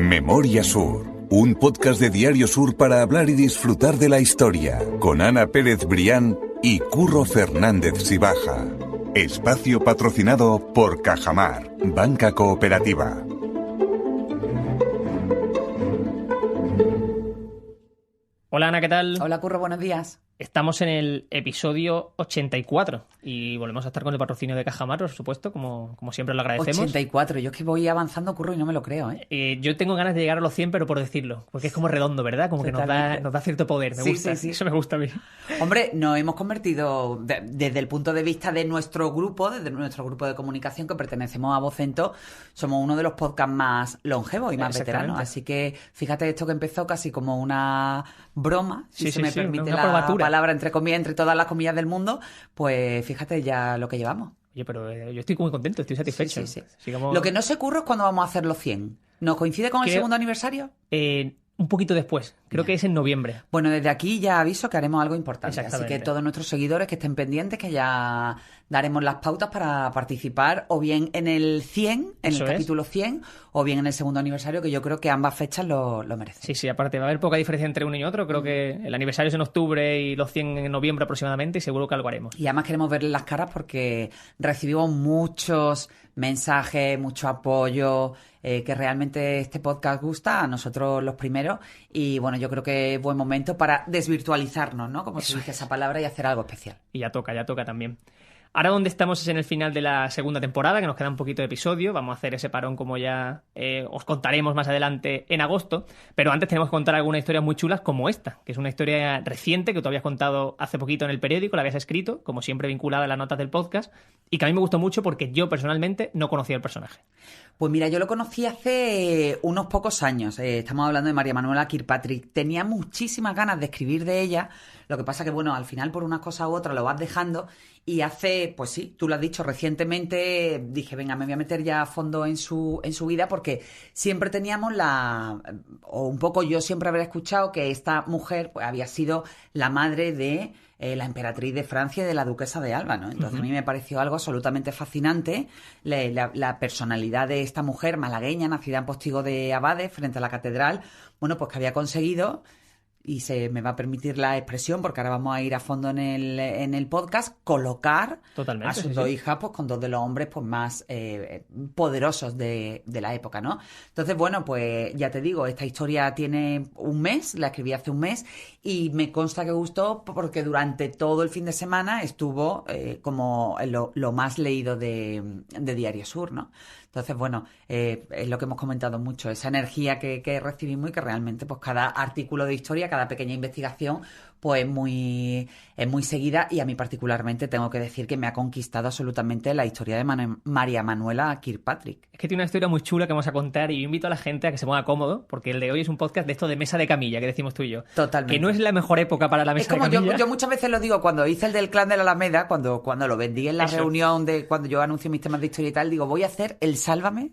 Memoria Sur, un podcast de Diario Sur para hablar y disfrutar de la historia, con Ana Pérez Brián y Curro Fernández Sibaja. Espacio patrocinado por Cajamar, Banca Cooperativa. Hola Ana, ¿qué tal? Hola Curro, buenos días. Estamos en el episodio 84 y volvemos a estar con el patrocinio de Cajamar, por supuesto, como siempre lo agradecemos. 84, yo es que voy avanzando, Curro, y no me lo creo, ¿eh? Yo tengo ganas de llegar a los 100, pero por decirlo, porque es como redondo, ¿verdad? Como Totalmente. que nos da cierto poder, me gusta. Sí. Eso me gusta a mí. Hombre, nos hemos convertido, desde el punto de vista de nuestro grupo, desde nuestro grupo de comunicación que pertenecemos a Vocento, somos uno de los podcasts más longevos y más veteranos. Así que fíjate esto que empezó casi como una broma, si se me permite la palabra entre comillas, entre todas las comillas del mundo, pues fíjate ya lo que llevamos. Oye, pero yo estoy muy contento, estoy satisfecho. Sí. Sigamos... Lo que no sé, Curro, es cuándo vamos a hacer los 100. ¿Nos coincide con el segundo aniversario? Un poquito después, creo que es en noviembre. Bueno, desde aquí ya aviso que haremos algo importante. Así que todos nuestros seguidores que estén pendientes, que ya daremos las pautas para participar o bien en el 100, en el capítulo 100, o bien en el segundo aniversario, que yo creo que ambas fechas lo merecen. Sí, aparte va a haber poca diferencia entre uno y otro. Creo que el aniversario es en octubre y los 100 en noviembre aproximadamente, y seguro que algo haremos. Y además queremos verles las caras porque recibimos muchos mensajes, mucho apoyo, que realmente este podcast gusta, a nosotros los primeros, y bueno, yo creo que es buen momento para desvirtualizarnos, ¿no? Como se dice esa palabra, y hacer algo especial. Y ya toca también. Ahora donde estamos es en el final de la segunda temporada, que nos queda un poquito de episodio. Vamos a hacer ese parón como ya os contaremos más adelante en agosto. Pero antes tenemos que contar algunas historias muy chulas como esta, que es una historia reciente que tú habías contado hace poquito en el periódico, la habías escrito, como siempre vinculada a las notas del podcast, y que a mí me gustó mucho porque yo personalmente no conocía el personaje. Pues mira, yo lo conocí hace unos pocos años. Estamos hablando de María Manuela Kirkpatrick. Tenía muchísimas ganas de escribir de ella. Lo que pasa que, bueno, al final por una cosa u otra lo vas dejando. Y hace, pues sí, tú lo has dicho, recientemente dije, venga, me voy a meter ya a fondo en su vida, porque siempre teníamos o un poco yo siempre habré escuchado que esta mujer pues había sido la madre de la emperatriz de Francia y de la duquesa de Alba, ¿no? Entonces a mí me pareció algo absolutamente fascinante la personalidad de esta mujer malagueña, nacida en Postigo de Abades, frente a la catedral, bueno, pues que había conseguido, y se me va a permitir la expresión porque ahora vamos a ir a fondo en el podcast, colocar a sus dos hijas pues con dos de los hombres pues más poderosos de la época, ¿no? Entonces, bueno, pues ya te digo, esta historia tiene un mes, la escribí hace un mes, y me consta que gustó porque durante todo el fin de semana estuvo como lo más leído de Diario Sur, ¿no? Entonces, bueno, es lo que hemos comentado mucho, esa energía que recibimos y que realmente pues cada artículo de historia, cada pequeña investigación, pues es muy seguida, y a mí particularmente tengo que decir que me ha conquistado absolutamente la historia de María Manuela Kirkpatrick. Es que tiene una historia muy chula que vamos a contar, y yo invito a la gente a que se ponga cómodo, porque el de hoy es un podcast de esto de mesa de camilla, que decimos tú y yo. Totalmente. Que no es la mejor época para la mesa de camilla. Yo muchas veces lo digo, cuando hice el del Clan de la Alameda, cuando lo vendí en la reunión de cuando yo anuncio mis temas de historia y tal, digo, voy a hacer el Sálvame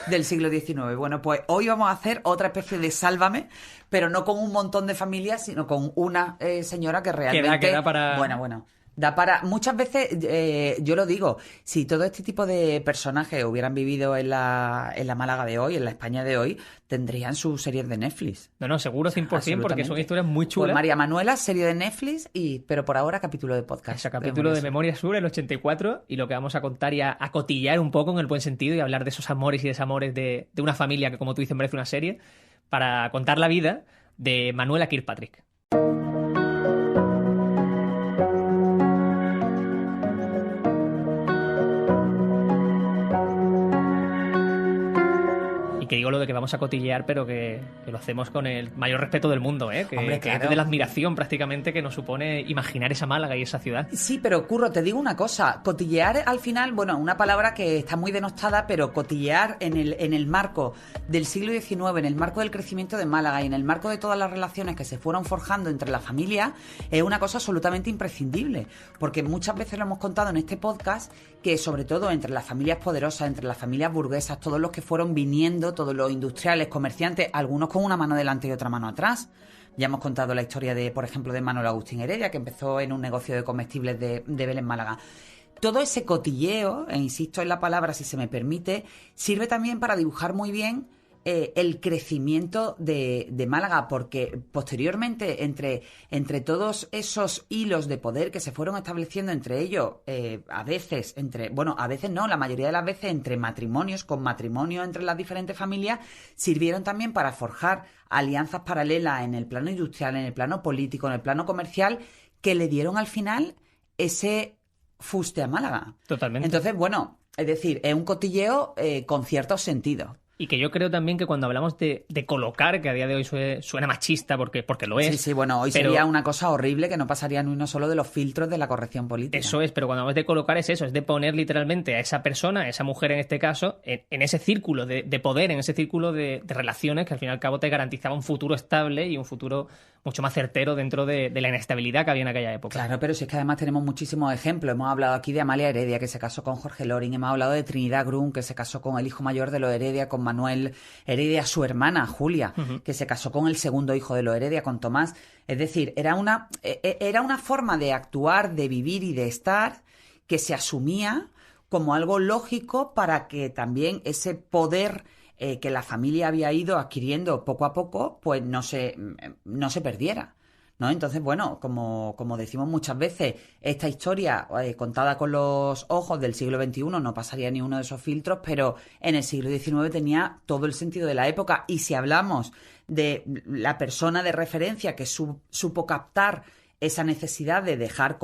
del siglo XIX. Bueno, pues hoy vamos a hacer otra especie de Sálvame, pero no con un montón de familias, sino con una señora que realmente... Que da para... Bueno. Da para... Muchas veces, yo lo digo, si todo este tipo de personajes hubieran vivido en la Málaga de hoy, en la España de hoy, tendrían sus series de Netflix. No, seguro 100%, porque son historias muy chulas. Pues María Manuela, serie de Netflix, pero por ahora capítulo de podcast. Ese capítulo de Memoria Sur, el 84, y lo que vamos a contar y a cotillar un poco en el buen sentido y hablar de esos amores y desamores de una familia que, como tú dices, merece una serie, para contar la vida de Manuela Kirkpatrick. Y que digo lo de que vamos a cotillear, pero que lo hacemos con el mayor respeto del mundo, ¿eh? Hombre, que claro. es de la admiración prácticamente que nos supone imaginar esa Málaga y esa ciudad. Sí, pero Curro, te digo una cosa, cotillear al final, bueno, una palabra que está muy denostada, pero cotillear en el marco del siglo XIX, en el marco del crecimiento de Málaga y en el marco de todas las relaciones que se fueron forjando entre las familias, es una cosa absolutamente imprescindible, porque muchas veces lo hemos contado en este podcast, que sobre todo entre las familias poderosas, entre las familias burguesas, todos los que fueron viniendo, todos los industriales, comerciantes, algunos con una mano delante y otra mano atrás. Ya hemos contado la historia de, por ejemplo, de Manuel Agustín Heredia, que empezó en un negocio de comestibles de Vélez, Málaga. Todo ese cotilleo, e insisto en la palabra si se me permite, sirve también para dibujar muy bien el crecimiento de Málaga, porque posteriormente entre todos esos hilos de poder que se fueron estableciendo entre ellos, a veces no, la mayoría de las veces entre matrimonios, con matrimonio entre las diferentes familias, sirvieron también para forjar alianzas paralelas en el plano industrial, en el plano político, en el plano comercial, que le dieron al final ese fuste a Málaga. Totalmente. Entonces, bueno, es decir, es un cotilleo con cierto sentido. Y que yo creo también que cuando hablamos de colocar, que a día de hoy suena machista porque lo es. Sí, bueno, hoy sería una cosa horrible que no pasaría ni uno solo de los filtros de la corrección política. Eso es, pero cuando hablamos de colocar es eso, es de poner literalmente a esa persona, a esa mujer en este caso, en ese círculo de poder, en ese círculo de relaciones que al fin y al cabo te garantizaba un futuro estable y un futuro mucho más certero dentro de la inestabilidad que había en aquella época. Claro, pero si es que además tenemos muchísimos ejemplos. Hemos hablado aquí de Amalia Heredia, que se casó con Jorge Loring. Hemos hablado de Trinidad Grun, que se casó con el hijo mayor de los Heredia, con Manuel Heredia, su hermana, Julia, que se casó con el segundo hijo de los Heredia, con Tomás. Es decir, era una forma de actuar, de vivir y de estar que se asumía como algo lógico para que también ese poder que la familia había ido adquiriendo poco a poco, pues no se perdiera, ¿no? Entonces, bueno, como decimos muchas veces, esta historia contada con los ojos del siglo XXI no pasaría ni uno de esos filtros, pero en el siglo XIX tenía todo el sentido de la época. Y si hablamos de la persona de referencia que supo captar esa necesidad de dejar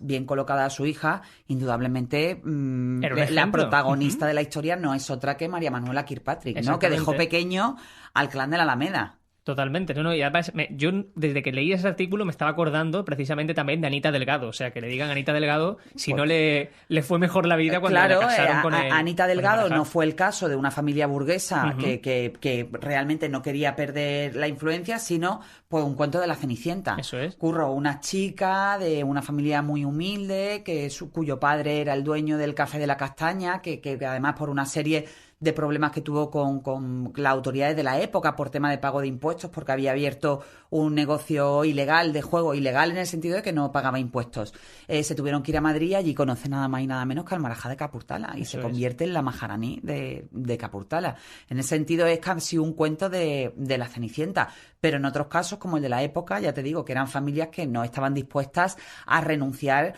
bien colocada a su hija, indudablemente la protagonista de la historia no es otra que María Manuela Kirkpatrick, ¿no? Que dejó pequeño al clan de la Alameda. Totalmente, no, y además yo desde que leí ese artículo me estaba acordando precisamente también de Anita Delgado, o sea, que le digan a Anita Delgado si no le fue mejor la vida cuando le casaron con él. Anita Delgado no fue el caso de una familia burguesa que realmente no quería perder la influencia, sino pues un cuento de la Cenicienta. Eso es. Curro, una chica de una familia muy humilde, cuyo padre era el dueño del Café de la Castaña, que además por una serie de problemas que tuvo con las autoridades de la época por tema de pago de impuestos, porque había abierto un negocio ilegal de juego, ilegal en el sentido de que no pagaba impuestos. Se tuvieron que ir a Madrid y allí conoce nada más y nada menos que al Marajá de Capurtala y se convierte en la Maharaní de Capurtala. En ese sentido es casi un cuento de la Cenicienta, pero en otros casos, como el de la época, ya te digo, que eran familias que no estaban dispuestas a renunciar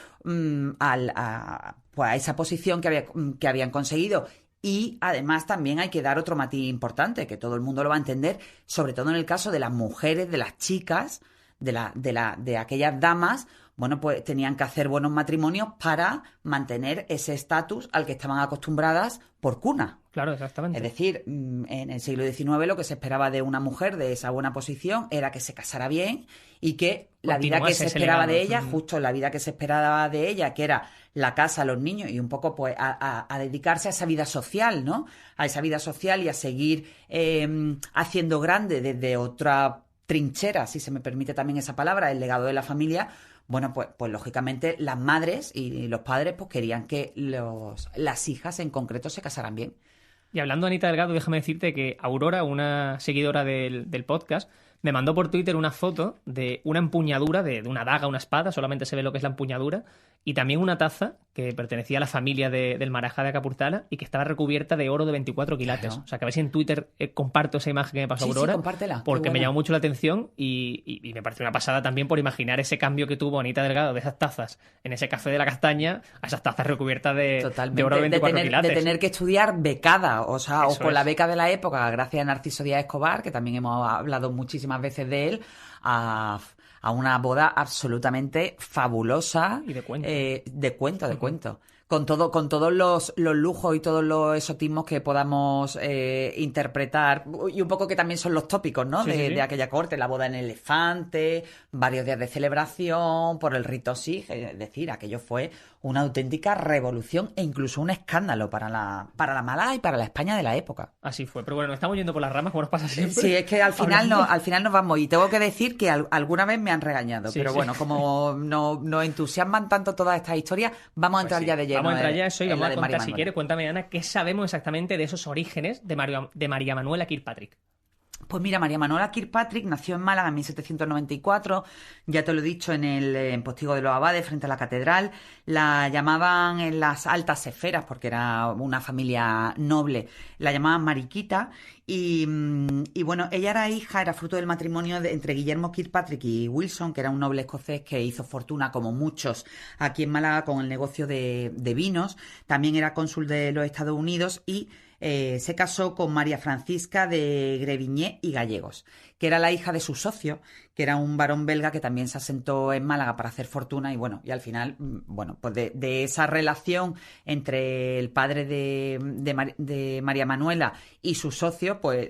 a esa posición que habían conseguido. Y además también hay que dar otro matiz importante, que todo el mundo lo va a entender, sobre todo en el caso de las mujeres, de las chicas, de aquellas damas, bueno, pues tenían que hacer buenos matrimonios para mantener ese estatus al que estaban acostumbradas por cuna. Claro, exactamente. Es decir, en el siglo XIX lo que se esperaba de una mujer de esa buena posición era que se casara bien y que la vida que se esperaba de ella, justo la vida que se esperaba de ella, que era la casa, los niños y un poco pues a dedicarse a esa vida social, ¿no? A esa vida social y a seguir haciendo grande desde otra trinchera, si se me permite también esa palabra, el legado de la familia. Bueno, pues lógicamente las madres y los padres pues querían que las hijas en concreto se casaran bien. Y hablando de Anita Delgado, déjame decirte que Aurora, una seguidora del podcast, me mandó por Twitter una foto de una empuñadura, de una daga, una espada, solamente se ve lo que es la empuñadura, y también una taza que pertenecía a la familia del Marajá de Capurtala y que estaba recubierta de oro de 24 quilates. Claro. O sea, que a ver si en Twitter comparto esa imagen que me pasó Aurora. Sí, compártela. Porque me llamó mucho la atención y me pareció una pasada también por imaginar ese cambio que tuvo Anita Delgado de esas tazas en ese Café de la Castaña a esas tazas recubiertas de oro de 24 quilates. De tener que estudiar becada, o sea, Eso o con es. la beca de la época, gracias a Narciso Díaz Escobar, que también hemos hablado muchísimas veces de él, a una boda absolutamente fabulosa. Y de cuento. De cuento. Con todos los lujos y todos los exotismos que podamos interpretar, y un poco que también son los tópicos, ¿no? Sí. De aquella corte, la boda en elefante, varios días de celebración, por el rito Sikh, es decir, aquello fue una auténtica revolución e incluso un escándalo para la Málaga y para la España de la época. Así fue, pero bueno, nos estamos yendo por las ramas, como nos pasa siempre. Sí, es que al final nos vamos, y tengo que decir que alguna vez me han regañado, pero bueno, como nos entusiasman tanto todas estas historias, vamos a entrar ya de lleno. Vamos a entrar ya a eso y vamos a contar, si Manuela. quieres, cuéntame, Ana, qué sabemos exactamente de esos orígenes de María Manuela Kirkpatrick. Pues mira, María Manuela Kirkpatrick nació en Málaga en 1794, ya te lo he dicho, en Postigo de los Abades, frente a la catedral. La llamaban en las altas esferas, porque era una familia noble, la llamaban Mariquita. Y bueno, ella era fruto del matrimonio entre Guillermo Kirkpatrick y Wilson, que era un noble escocés que hizo fortuna, como muchos, aquí en Málaga con el negocio de vinos. También era cónsul de los Estados Unidos y se casó con María Francisca de Grevigné y Gallegos, que era la hija de su socio, que era un varón belga que también se asentó en Málaga para hacer fortuna. Y bueno, y al final, bueno, pues de esa relación entre el padre de María Manuela y su socio, pues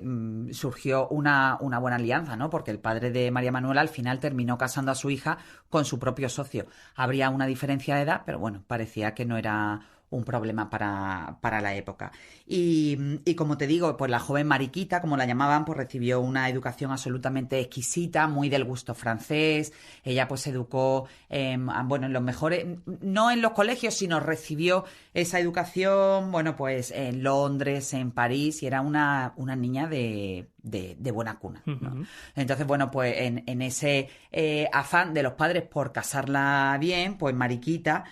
surgió una buena alianza, ¿no? Porque el padre de María Manuela al final terminó casando a su hija con su propio socio. Habría una diferencia de edad, pero bueno, parecía que no era un problema para la época. Y como te digo, pues la joven Mariquita, como la llamaban, pues recibió una educación absolutamente exquisita, muy del gusto francés. Ella pues se educó, bueno, en los mejores, no en los colegios, sino recibió esa educación, bueno, pues en Londres, en París, y era una niña de buena cuna, ¿no? Uh-huh. Entonces, bueno, pues en ese afán de los padres por casarla bien, pues Mariquita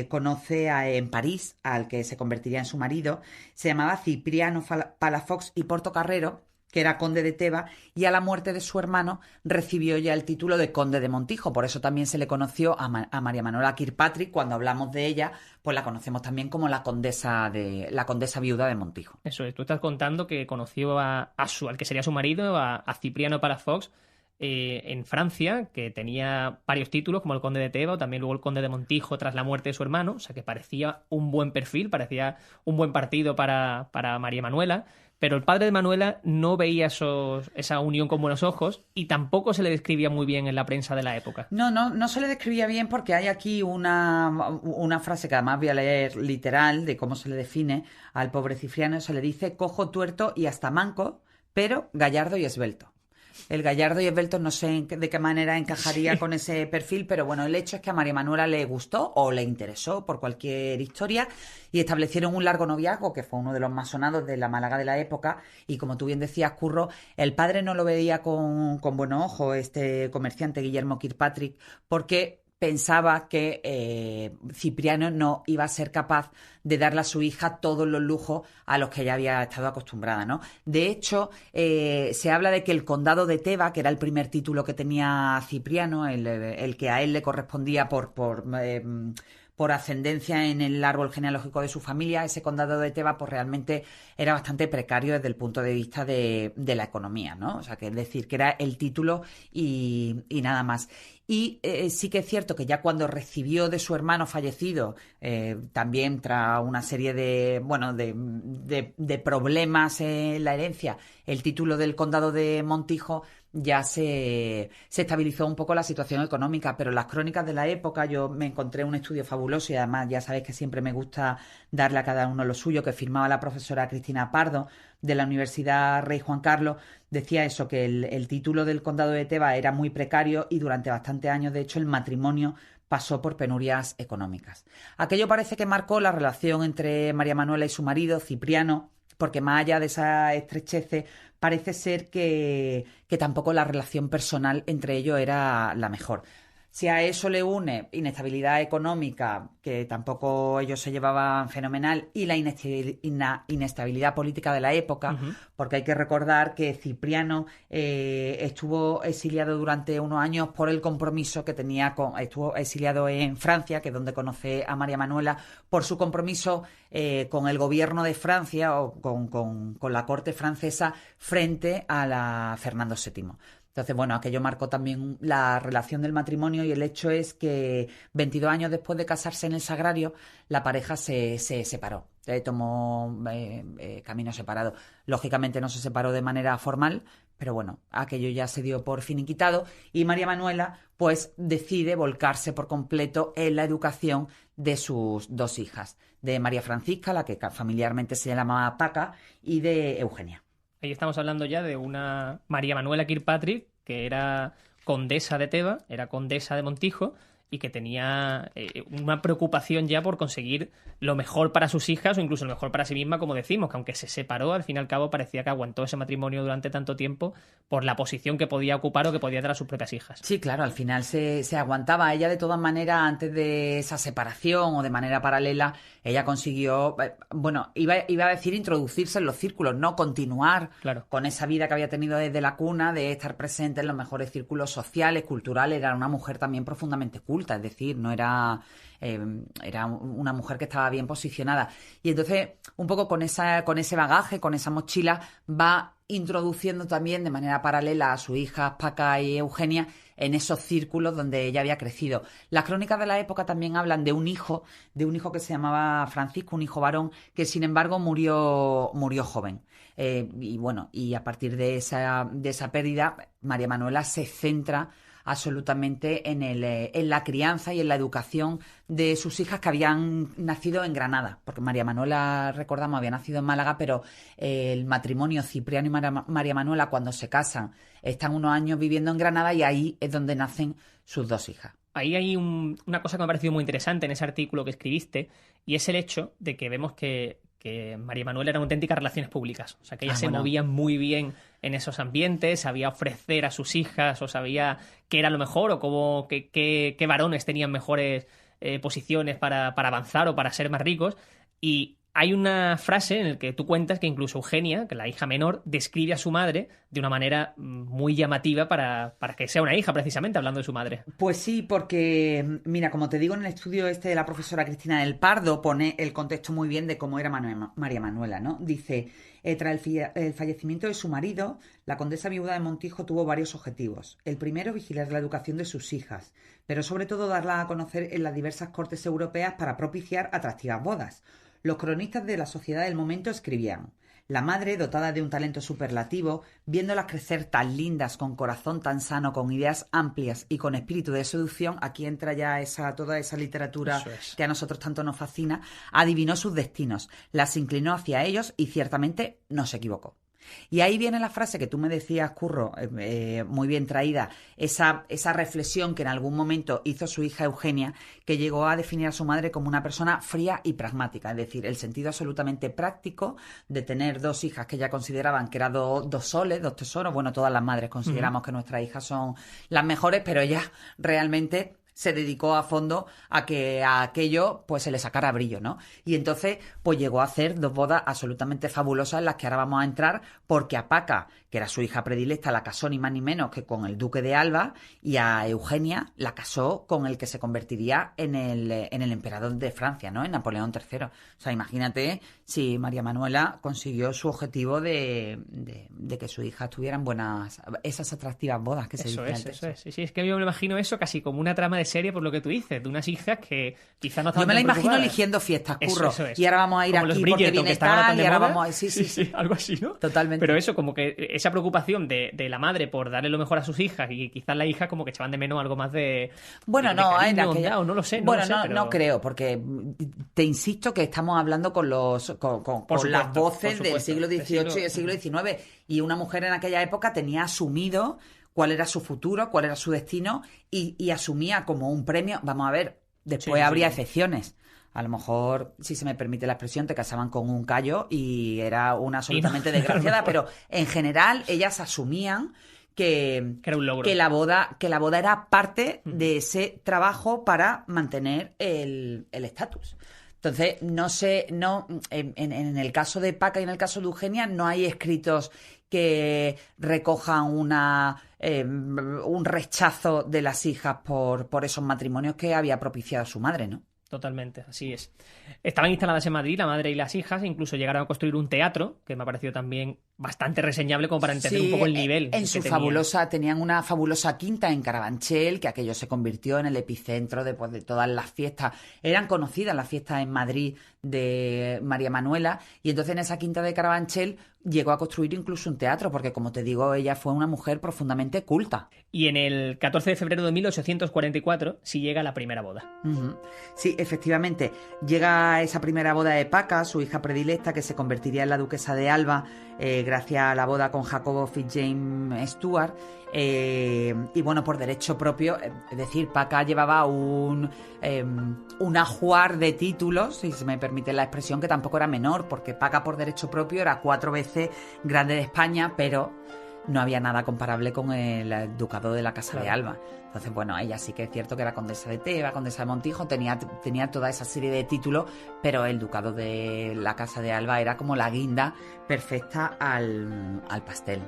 conoce en París al que se convertiría en su marido. Se llamaba Cipriano Palafox y Portocarrero, que era conde de Teba, y a la muerte de su hermano recibió ya el título de conde de Montijo. Por eso también se le conoció a María Manuela Kirkpatrick. Cuando hablamos de ella, pues la conocemos también como la condesa viuda de Montijo. Eso es, tú estás contando que conoció al que sería su marido, a Cipriano Palafox, en Francia, que tenía varios títulos, como el conde de Teba, o también luego el conde de Montijo tras la muerte de su hermano. O sea que parecía un buen perfil, parecía un buen partido para María Manuela. Pero el padre de Manuela no veía esa unión con buenos ojos, y tampoco se le describía muy bien en la prensa de la época. No se le describía bien, porque hay aquí una frase que además voy a leer literal de cómo se le define al pobre Cipriano. Se le dice cojo, tuerto y hasta manco, pero gallardo y esbelto. El gallardo y esbelto no sé de qué manera encajaría con ese perfil, pero bueno, el hecho es que a María Manuela le gustó o le interesó por cualquier historia, y establecieron un largo noviazgo que fue uno de los más sonados de la Málaga de la época. Y como tú bien decías, Curro, el padre no lo veía con buenos ojos, este comerciante Guillermo Kirkpatrick, porque pensaba que Cipriano no iba a ser capaz de darle a su hija todos los lujos a los que ella había estado acostumbrada, ¿no? De hecho, se habla de que el condado de Teba, que era el primer título que tenía Cipriano, el que a él le correspondía por ascendencia en el árbol genealógico de su familia, ese condado de Teba pues realmente era bastante precario desde el punto de vista de la economía, ¿no? O sea, que es decir, que era el título y nada más. Y sí que es cierto que ya cuando recibió de su hermano fallecido, también tras una serie de problemas en la herencia, el título del condado de Montijo, ya se estabilizó un poco la situación económica. Pero las crónicas de la época, yo me encontré un estudio fabuloso, y además ya sabéis que siempre me gusta darle a cada uno lo suyo, que firmaba la profesora Cristina Pardo de la Universidad Rey Juan Carlos. Decía eso, que el título del condado de Teba era muy precario, y durante bastantes años, de hecho, el matrimonio pasó por penurias económicas. Aquello parece que marcó la relación entre María Manuela y su marido, Cipriano, porque más allá de esa estrechez, parece ser que tampoco la relación personal entre ellos era la mejor. Si a eso le une inestabilidad económica, que tampoco ellos se llevaban fenomenal, y la inestabilidad política de la época, uh-huh, porque hay que recordar que Cipriano estuvo exiliado durante unos años por el compromiso que tenía estuvo exiliado en Francia, que es donde conoce a María Manuela, por su compromiso con el gobierno de Francia, o con la corte francesa, frente a la Fernando VII. Entonces, bueno, aquello marcó también la relación del matrimonio, y el hecho es que 22 años después de casarse en el Sagrario, la pareja se separó, tomó caminos separados. Lógicamente no se separó de manera formal, pero bueno, aquello ya se dio por finiquitado, y María Manuela pues decide volcarse por completo en la educación de sus dos hijas, de María Francisca, la que familiarmente se llamaba Paca, y de Eugenia. Ahí estamos hablando ya de una María Manuela Kirkpatrick, que era condesa de Teba, era condesa de Montijo, y que tenía una preocupación ya por conseguir lo mejor para sus hijas o incluso lo mejor para sí misma, como decimos, que aunque se separó, al fin y al cabo parecía que aguantó ese matrimonio durante tanto tiempo por la posición que podía ocupar o que podía dar a sus propias hijas. Sí, claro, al final se aguantaba. Ella, de todas maneras, antes de esa separación o de manera paralela, ella consiguió, bueno, iba a decir introducirse en los círculos, no continuar Claro. con esa vida que había tenido desde la cuna, de estar presente en los mejores círculos sociales, culturales. Era una mujer también profundamente culta, es decir, no era... era una mujer que estaba bien posicionada. Y entonces, un poco con ese bagaje, con esa mochila, va introduciendo también de manera paralela a sus hijas Paca y Eugenia en esos círculos donde ella había crecido. Las crónicas de la época también hablan de un hijo que se llamaba Francisco, un hijo varón, que sin embargo murió joven. Y bueno, y a partir de esa pérdida, María Manuela se centra absolutamente en la crianza y en la educación de sus hijas que habían nacido en Granada, porque María Manuela, recordamos, había nacido en Málaga, pero el matrimonio Cipriano y María Manuela, cuando se casan, están unos años viviendo en Granada y ahí es donde nacen sus dos hijas. Ahí hay una cosa que me ha parecido muy interesante en ese artículo que escribiste, y es el hecho de que vemos que María Manuela eran auténticas relaciones públicas. O sea, que ella se movía muy bien en esos ambientes, sabía ofrecer a sus hijas, o sabía qué era lo mejor, o qué varones tenían mejores posiciones para avanzar o para ser más ricos. Y hay una frase en la que tú cuentas que incluso Eugenia, que es la hija menor, describe a su madre de una manera muy llamativa para que sea una hija, precisamente, hablando de su madre. Pues sí, porque, mira, como te digo, en el estudio de la profesora Cristina del Pardo pone el contexto muy bien de cómo era María Manuela, ¿no? Dice, tras el fallecimiento de su marido, la condesa viuda de Montijo tuvo varios objetivos. El primero, vigilar la educación de sus hijas, pero sobre todo darla a conocer en las diversas cortes europeas para propiciar atractivas bodas. Los cronistas de la sociedad del momento escribían: la madre, dotada de un talento superlativo, viéndolas crecer tan lindas, con corazón tan sano, con ideas amplias y con espíritu de seducción, aquí entra ya toda esa literatura que a nosotros tanto nos fascina, adivinó sus destinos, las inclinó hacia ellos y ciertamente no se equivocó. Y ahí viene la frase que tú me decías, Curro, muy bien traída, esa reflexión que en algún momento hizo su hija Eugenia, que llegó a definir a su madre como una persona fría y pragmática, es decir, el sentido absolutamente práctico de tener dos hijas que ella consideraban que eran dos soles, dos tesoros. Bueno, todas las madres consideramos que nuestras hijas son las mejores, pero ella realmente se dedicó a fondo a que a aquello pues se le sacara brillo, ¿no? Y entonces pues llegó a hacer dos bodas absolutamente fabulosas en las que ahora vamos a entrar, porque a Paca, que era su hija predilecta, la casó ni más ni menos que con el duque de Alba, y a Eugenia la casó con el que se convertiría en el emperador de Francia, ¿no? En Napoleón III. O sea, imagínate si María Manuela consiguió su objetivo de que sus hijas tuvieran esas atractivas bodas que se dice antes. Eso es. Sí, es que yo me imagino eso casi como una trama de serie, por lo que tú dices, de unas hijas que quizás no estaban. Yo me la tan imagino preocupadas. eligiendo fiestas, Curro. Eso es. Y ahora vamos a ir como aquí los porque Bridgerton, viene que ahora tal, tan y de ahora moda. vamos a... Sí. Algo así, ¿no? Totalmente. Pero eso, como que esa preocupación de la madre por darle lo mejor a sus hijas, y quizás las hijas como que echaban de menos algo más de cariño, no lo sé. No creo, porque te insisto que estamos hablando con las voces del siglo XVIII y del siglo XIX, y una mujer en aquella época tenía asumido cuál era su futuro, cuál era su destino, y asumía como un premio. Vamos a ver, después habría excepciones. A lo mejor, si se me permite la expresión, te casaban con un callo y era una absolutamente desgraciada, pero en general ellas asumían que era un logro. que la boda era parte de ese trabajo para mantener el estatus. Entonces, en el caso de Paca y en el caso de Eugenia no hay escritos que recojan un rechazo de las hijas por esos matrimonios que había propiciado su madre, ¿no? Totalmente, así es. Estaban instaladas en Madrid, la madre y las hijas, e incluso llegaron a construir un teatro, que me ha parecido también bastante reseñable como para entender un poco el nivel tenían una fabulosa quinta en Carabanchel, que aquello se convirtió en el epicentro de todas las fiestas. Eran conocidas las fiestas en Madrid de María Manuela, y entonces en esa quinta de Carabanchel llegó a construir incluso un teatro, porque como te digo, ella fue una mujer profundamente culta. Y en el 14 de febrero de 1844 sí llega la primera boda. Uh-huh. Sí, efectivamente, llega esa primera boda de Paca, su hija predilecta, que se convertiría en la duquesa de Alba, gracias a la boda con Jacobo Fitzjames Stuart. Y bueno, por derecho propio, es decir, Paca llevaba un ajuar de títulos, si se me permite la expresión, que tampoco era menor, porque Paca por derecho propio era 4 veces grande de España, pero no había nada comparable con el ducado de la Casa de Alba. Entonces, bueno, ella sí que es cierto que era condesa de Teba, condesa de Montijo, tenía toda esa serie de títulos, pero el ducado de la Casa de Alba era como la guinda perfecta al pastel.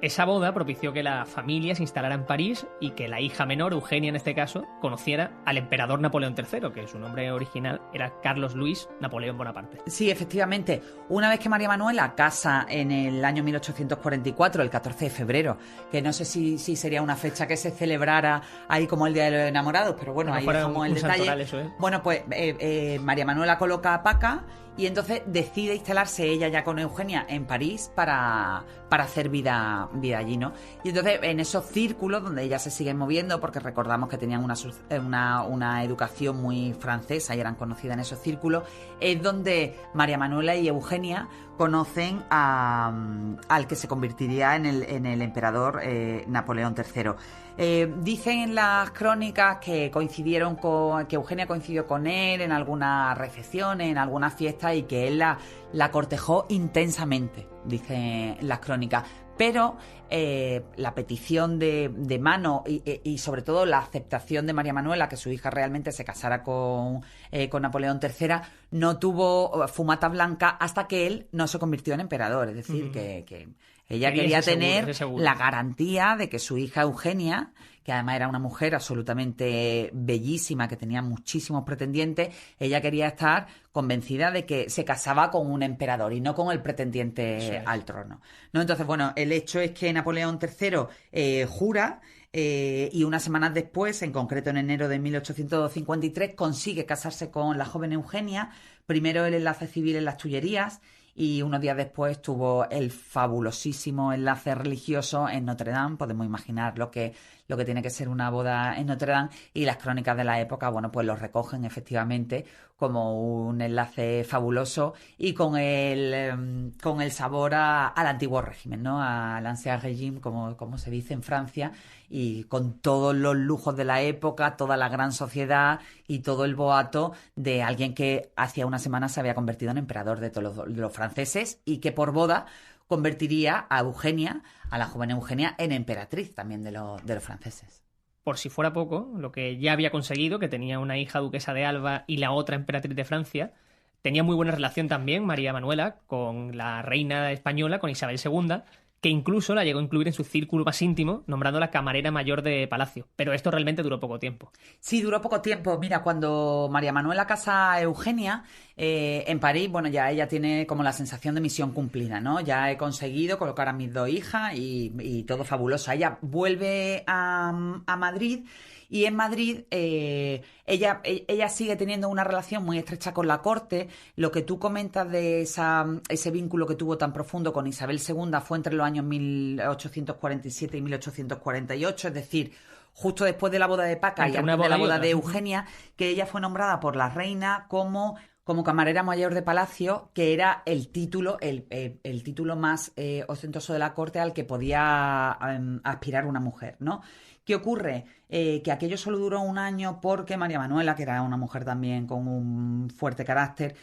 Esa boda propició que la familia se instalara en París y que la hija menor, Eugenia en este caso, conociera al emperador Napoleón III, que su nombre original era Carlos Luis Napoleón Bonaparte. Sí, efectivamente. Una vez que María Manuela casa en el año 1844, el 14 de febrero, que no sé si sería una fecha que se celebrara ahí como el Día de los Enamorados, pero bueno, ahí dejamos el detalle. Santoral, eso, Bueno, pues María Manuela coloca a Paca y entonces decide instalarse ella ya con Eugenia en París para hacer vida allí, ¿no? Y entonces en esos círculos donde ellas se siguen moviendo, porque recordamos que tenían una educación muy francesa y eran conocidas en esos círculos, es donde María Manuela y Eugenia conocen al que se convertiría en el emperador Napoleón III. Dicen en las crónicas que que Eugenia coincidió con él en algunas recepciones, en algunas fiestas, y que él la cortejó intensamente, dicen las crónicas. Pero la petición de mano y sobre todo la aceptación de María Manuela, que su hija realmente se casara con Napoleón III, no tuvo fumata blanca hasta que él no se convirtió en emperador. Es decir, que ella quería tener la garantía de que su hija Eugenia, que además era una mujer absolutamente bellísima, que tenía muchísimos pretendientes, ella quería estar convencida de que se casaba con un emperador y no con el pretendiente al trono, ¿no? Entonces, bueno, el hecho es que Napoleón III jura y unas semanas después, en concreto en enero de 1853, consigue casarse con la joven Eugenia, primero el enlace civil en las Tullerías, y unos días después tuvo el fabulosísimo enlace religioso en Notre Dame. Podemos imaginar lo que tiene que ser una boda en Notre Dame, y las crónicas de la época, bueno, pues lo recogen efectivamente como un enlace fabuloso y con el sabor al antiguo régimen, ¿no? Al ancien régime, como se dice en Francia, y con todos los lujos de la época, toda la gran sociedad y todo el boato de alguien que hacía una semana se había convertido en emperador de todos los franceses, y que por boda convertiría a Eugenia, a la joven Eugenia, en emperatriz también de los franceses. Por si fuera poco, lo que ya había conseguido, que tenía una hija duquesa de Alba y la otra emperatriz de Francia, tenía muy buena relación también María Manuela con la reina española, con Isabel II, que incluso la llegó a incluir en su círculo más íntimo, nombrándola camarera mayor de palacio. Pero esto realmente duró poco tiempo. Sí, duró poco tiempo. Mira, cuando María Manuela casa a Eugenia en París, bueno, ya ella tiene como la sensación de misión cumplida, ¿no? Ya he conseguido colocar a mis 2 hijas y todo fabuloso. Ella vuelve a Madrid. Y en Madrid ella sigue teniendo una relación muy estrecha con la corte. Lo que tú comentas de ese vínculo que tuvo tan profundo con Isabel II fue entre los años 1847 y 1848, es decir, justo después de la boda de Paca y antes de la boda de Eugenia, que ella fue nombrada por la reina como camarera mayor de palacio, que era el título más ostentoso de la corte al que podía aspirar una mujer, ¿no? ¿Qué ocurre? Que aquello solo duró un año porque María Manuela, que era una mujer también con un fuerte carácter,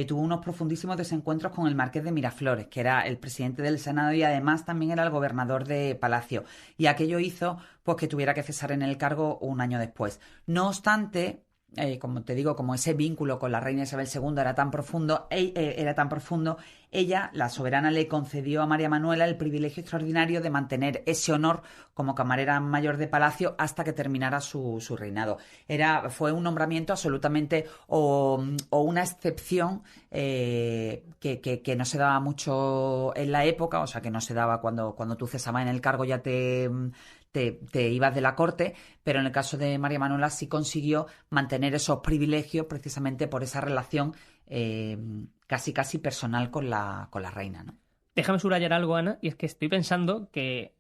tuvo unos profundísimos desencuentros con el marqués de Miraflores, que era el presidente del Senado y además también era el gobernador de Palacio. Y aquello hizo pues que tuviera que cesar en el cargo un año después. No obstante, como te digo, como ese vínculo con la reina Isabel II era tan profundo, ella, la soberana, le concedió a María Manuela el privilegio extraordinario de mantener ese honor como camarera mayor de palacio hasta que terminara su reinado. Fue un nombramiento absolutamente o una excepción que no se daba mucho en la época, o sea, que no se daba cuando tú cesabas en el cargo, ya te ibas de la corte, pero en el caso de María Manuela sí consiguió mantener esos privilegios precisamente por esa relación casi personal con la reina, ¿no? Déjame subrayar algo, Ana, y es que estoy pensando que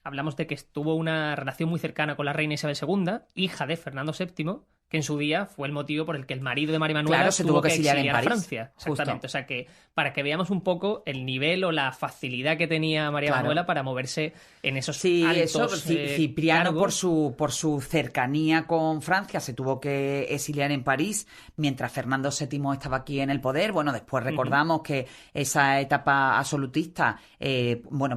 hablamos de que tuvo una relación muy cercana con la reina Isabel II, hija de Fernando VII, que en su día fue el motivo por el que el marido de María Manuela se tuvo que exiliar en a París. Francia. Exactamente. Justo. O sea que para que veamos un poco el nivel o la facilidad que tenía María Manuela para moverse en esos altos Cipriano cargos. por su cercanía con Francia se tuvo que exiliar en París mientras Fernando VII estaba aquí en el poder. Bueno, después recordamos que esa etapa absolutista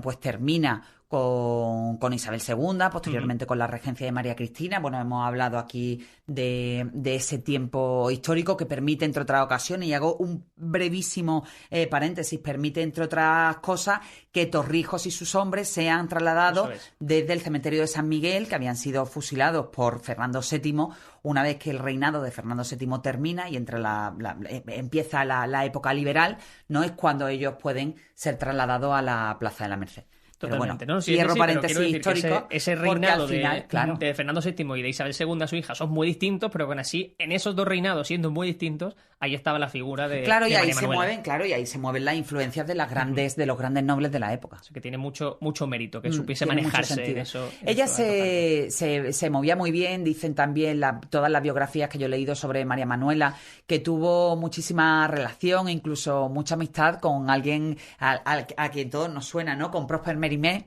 pues termina con Isabel II, posteriormente con la regencia de María Cristina. Bueno, hemos hablado aquí de ese tiempo histórico que permite, entre otras ocasiones, y hago un brevísimo paréntesis, permite, entre otras cosas, que Torrijos y sus hombres sean trasladados desde el cementerio de San Miguel, que habían sido fusilados por Fernando VII, una vez que el reinado de Fernando VII termina y empieza la época liberal, no es cuando ellos pueden ser trasladados a la Plaza de la Merced. Totalmente, pero bueno, ¿no? Sí, cierro paréntesis pero histórico. Ese reinado final, de Fernando VII y de Isabel II, su hija, son muy distintos, pero aún así, en esos dos reinados, siendo muy distintos, ahí estaba la figura de Claro, y de ahí María y ahí se mueven las influencias de de los grandes nobles de la época. Así que tiene mucho mérito que supiese Tiene manejarse mucho en sentido. eso. Ella se movía muy bien, dicen también todas las biografías que yo he leído sobre María Manuela, que tuvo muchísima relación, incluso mucha amistad con alguien a quien todos nos suena, ¿no? Con Prosper Mérimée,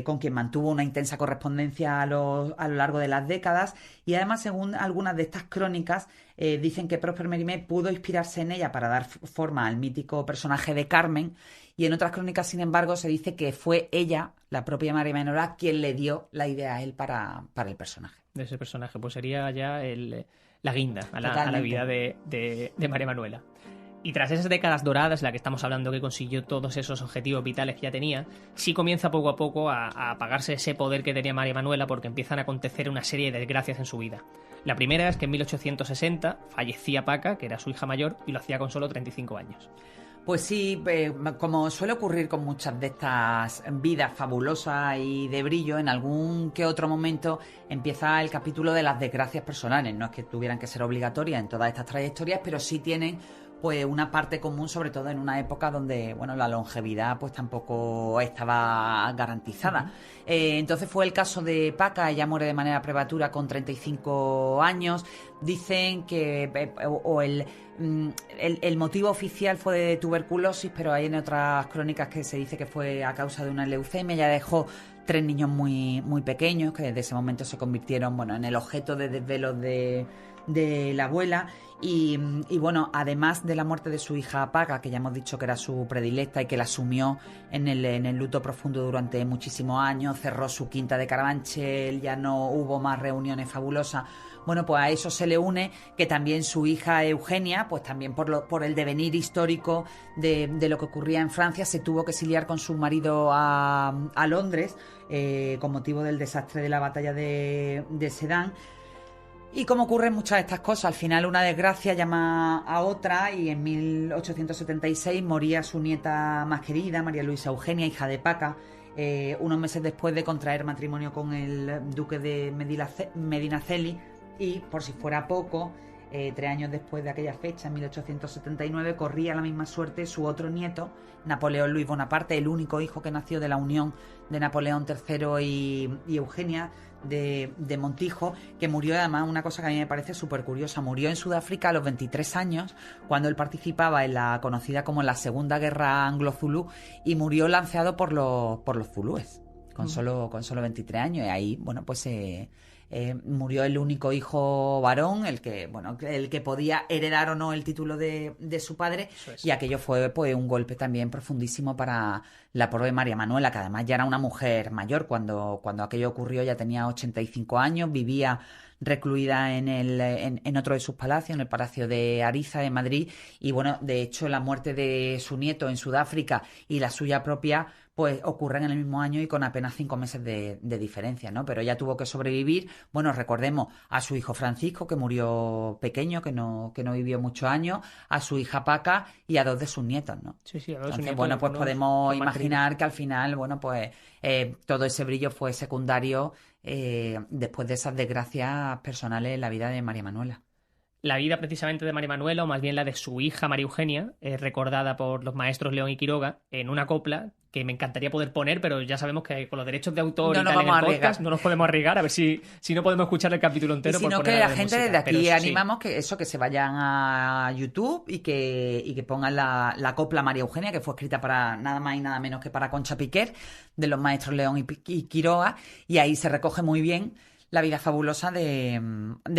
con quien mantuvo una intensa correspondencia a lo largo de las décadas. Y además, según algunas de estas crónicas, dicen que Prosper Mérimée pudo inspirarse en ella para dar forma al mítico personaje de Carmen, y en otras crónicas, sin embargo, se dice que fue ella, la propia María Manuela, quien le dio la idea a él para el personaje. De ese personaje, pues sería ya la guinda a la vida de María Manuela. Y tras esas décadas doradas, en la que estamos hablando, que consiguió todos esos objetivos vitales que ya tenía, sí comienza poco a poco a apagarse ese poder que tenía María Manuela, porque empiezan a acontecer una serie de desgracias en su vida. La primera es que en 1860 fallecía Paca, que era su hija mayor, y lo hacía con solo 35 años. Pues sí, como suele ocurrir con muchas de estas vidas fabulosas y de brillo, en algún que otro momento empieza el capítulo de las desgracias personales. No es que tuvieran que ser obligatorias en todas estas trayectorias, pero sí tienen pues una parte común, sobre todo en una época donde la longevidad pues tampoco estaba garantizada. Entonces fue el caso de Paca. Ella muere de manera prematura con 35 años. Dicen que el motivo oficial fue de tuberculosis, pero hay en otras crónicas que se dice que fue a causa de una leucemia. Ella dejó 3 niños muy, muy pequeños, que desde ese momento se convirtieron en el objeto de desvelos de la abuela. Y además de la muerte de su hija Paca, que ya hemos dicho que era su predilecta y que la asumió en el luto profundo durante muchísimos años, cerró su quinta de Carabanchel, ya no hubo más reuniones fabulosas. Bueno, pues a eso se le une que también su hija Eugenia, pues también por el devenir histórico de lo que ocurría en Francia, se tuvo que exiliar con su marido a Londres con motivo del desastre de la batalla de Sedan. Y como ocurren muchas de estas cosas, al final una desgracia llama a otra, y en 1876 moría su nieta más querida, María Luisa Eugenia, hija de Paca, unos meses después de contraer matrimonio con el duque de Medinaceli. Y por si fuera poco, 3 años después de aquella fecha, en 1879, corría la misma suerte su otro nieto, Napoleón Luis Bonaparte, el único hijo que nació de la unión de Napoleón III y Eugenia de Montijo, que murió, además, una cosa que a mí me parece súper curiosa, murió en Sudáfrica a los 23 años, cuando él participaba en la conocida como la Segunda Guerra Anglo-Zulú, y murió lanceado por los zulúes, con solo 23 años, y ahí, murió el único hijo varón, el que podía heredar o no el título de su padre. Y aquello fue un golpe también profundísimo para la pobre María Manuela, que además ya era una mujer mayor cuando aquello ocurrió. Ya tenía 85 años, vivía recluida en otro de sus palacios, en el Palacio de Ariza de Madrid, y de hecho la muerte de su nieto en Sudáfrica y la suya propia pues ocurren en el mismo año y con apenas 5 meses de diferencia, ¿no? Pero ella tuvo que sobrevivir, recordemos, a su hijo Francisco, que murió pequeño, que no vivió muchos años, a su hija Paca y a 2 de sus nietos, ¿no? Sí, a 2 de sus Entonces, nietos. pues podemos imaginar que al final, todo ese brillo fue secundario después de esas desgracias personales en la vida de María Manuela. La vida precisamente de María Manuela, o más bien la de su hija María Eugenia, es recordada por los maestros León y Quiroga en una copla que me encantaría poder poner, pero ya sabemos que con los derechos de autor No y nos tal en vamos el a podcast arriesgar. no nos podemos arriesgar, a ver si no podemos escuchar el capítulo Y entero. si por no, poner que algo la de gente música. desde Pero aquí sí, animamos que se vayan a YouTube y que pongan la copla María Eugenia, que fue escrita para nada más y nada menos que para Concha Piquer, de los maestros León y Quiroga, y ahí se recoge muy bien la vida fabulosa de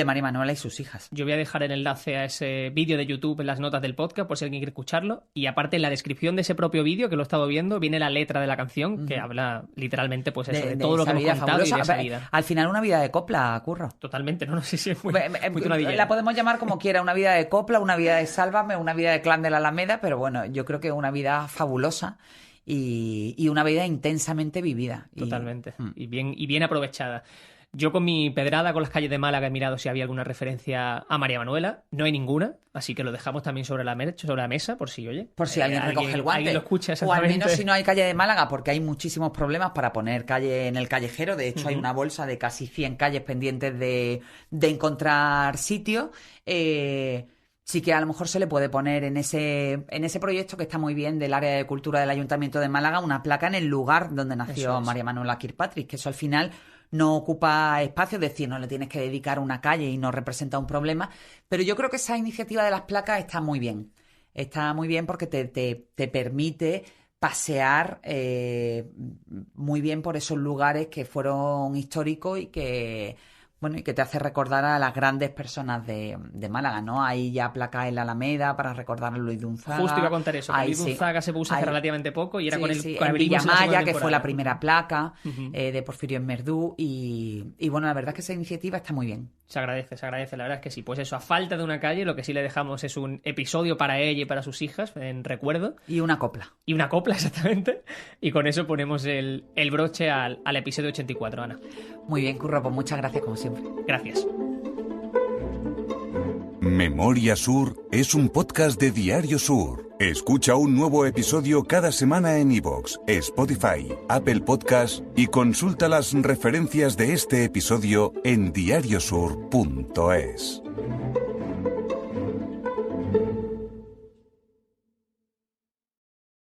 María Manuela y sus hijas. Yo voy a dejar el enlace a ese vídeo de YouTube en las notas del podcast por si alguien quiere escucharlo. Y aparte, en la descripción de ese propio vídeo, que lo he estado viendo, viene la letra de la canción que habla literalmente pues eso, de todo lo que hemos contado y de esa vida. Al final una vida de copla, Curro. Totalmente, no sé si es muy tonadillera. La podemos llamar como quiera, una vida de copla, una vida de Sálvame, una vida de Clan de la Alameda, pero bueno, yo creo que es una vida fabulosa y una vida intensamente vivida. Totalmente, y bien aprovechada. Yo con mi pedrada con las calles de Málaga he mirado si había alguna referencia a María Manuela. No hay ninguna, así que lo dejamos también sobre la mesa por si, oye. Por si alguien recoge el guante. Alguien lo escucha o exactamente. al menos si no hay calle de Málaga, porque hay muchísimos problemas para poner calle en el callejero. De hecho, hay una bolsa de casi 100 calles pendientes de encontrar sitio. Sí que a lo mejor se le puede poner en ese proyecto que está muy bien del área de cultura del Ayuntamiento de Málaga una placa en el lugar donde nació María Manuela Kirkpatrick, que eso al final no ocupa espacio, es decir, no le tienes que dedicar una calle y no representa un problema, pero yo creo que esa iniciativa de las placas está muy bien. Está muy bien porque te permite pasear muy bien por esos lugares que fueron históricos y que te hace recordar a las grandes personas de Málaga, ¿no? Hay ya placas en la Alameda para recordar a Luis de Unzaga. Justo iba a contar eso, que Luis de Unzaga se puso hace relativamente poco y era con el en Villamaya, que fue la primera placa de Porfirio Enmerdú y bueno, la verdad es que esa iniciativa está muy bien. Se agradece, la verdad es que sí. Pues eso, a falta de una calle, lo que sí le dejamos es un episodio para ella y para sus hijas, en recuerdo. Y una copla. Y una copla, exactamente. Y con eso ponemos el broche al episodio 84, Ana. Muy bien, Curro, pues muchas gracias como siempre. Gracias. Memoria Sur es un podcast de Diario Sur. Escucha un nuevo episodio cada semana en iVoox, Spotify, Apple Podcasts y consulta las referencias de este episodio en diariosur.es.